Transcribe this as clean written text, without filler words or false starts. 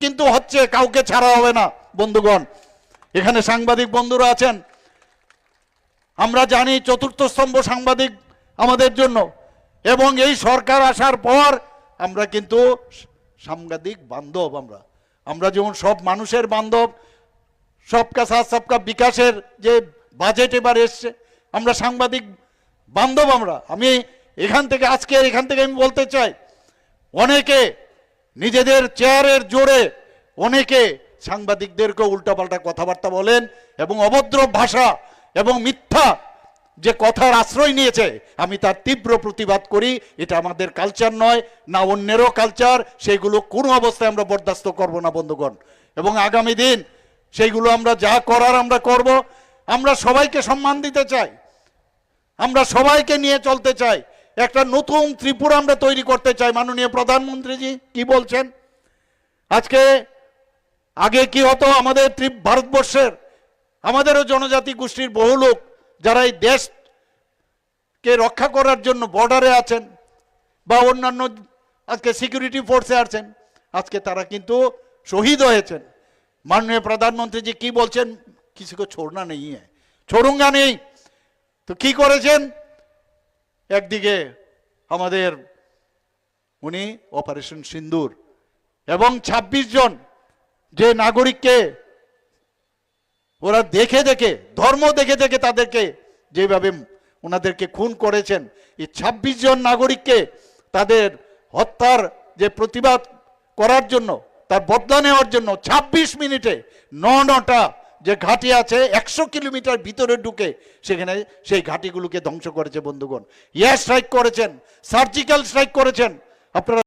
কিন্তু হচ্ছে, কাউকে ছাড়া হবে না বন্ধুগণ। এখানে সাংবাদিক বন্ধুরা আছেন, আমরা জানি চতুর্থ স্তম্ভ সাংবাদিক আমাদের জন্য, এবং এই সরকার আসার পর আমরা কিন্তু সাংবাদিক বান্ধব। আমরা যেমন সব মানুষের বান্ধব, সবকা সাথ সবকা বিকাশের যে বাজেট এবার এসছে, আমরা সাংবাদিক বান্ধব। আমি এখান থেকে আমি বলতে চাই, অনেকে নিজেদের চেয়ারের জোরে অনেকে সাংবাদিকদেরকে উল্টাপাল্টা কথাবার্তা বলেন এবং অভদ্র ভাষা এবং মিথ্যা যে কথার আশ্রয় নিয়েছে, আমি তার তীব্র প্রতিবাদ করি। এটা আমাদের কালচার নয়, না অন্যেরও কালচার। সেইগুলো কোনো অবস্থায় আমরা বরদাস্ত করব না বন্ধুগণ। এবং আগামী দিন সেইগুলো আমরা যা করার আমরা করব। আমরা সবাইকে সম্মান দিতে চাই, আমরা সবাইকে নিয়ে চলতে চাই, একটা নতুন ত্রিপুরা আমরা তৈরি করতে চাই। মাননীয় প্রধানমন্ত্রীজি কি বলছেন আজকে? আগে কি হতো, আমাদের ভারতবর্ষের আমাদেরও জনজাতি গোষ্ঠীর বহু লোক যারা এই দেশকে রক্ষা করার জন্য বর্ডারে আছেন বা অন্যান্য আজকে সিকিউরিটি ফোর্সে আছেন, আজকে তারা কিন্তু শহীদ হয়েছেন। মাননীয় প্রধানমন্ত্রীজি কি বলছেন? किसी को छोड़ना नहीं है, छोड़ूंगा नहीं। তো কি করেছেন? একদিকে আমাদের উনি অপারেশন সিন্দুর এবং 26 জন যে নাগরিককে ওরা দেখে দেখে, ধর্ম দেখে দেখে তাদেরকে যেভাবে ওনাদেরকে খুন করেছেন, এই 26 জন নাগরিককে তাদের হত্যার যে প্রতিবাদ করার জন্য, তার বদলা নেওয়ার জন্য 26 মিনিটে 9টা যে ঘাঁটি আছে 100 কিলোমিটার ভিতরে ঢুকে সেখানে সেই ঘাঁটিগুলোকে ধ্বংস করেছে বন্ধুগণ। এয়ার স্ট্রাইক করেছেন, সার্জিক্যাল স্ট্রাইক করেছেন। আপনারা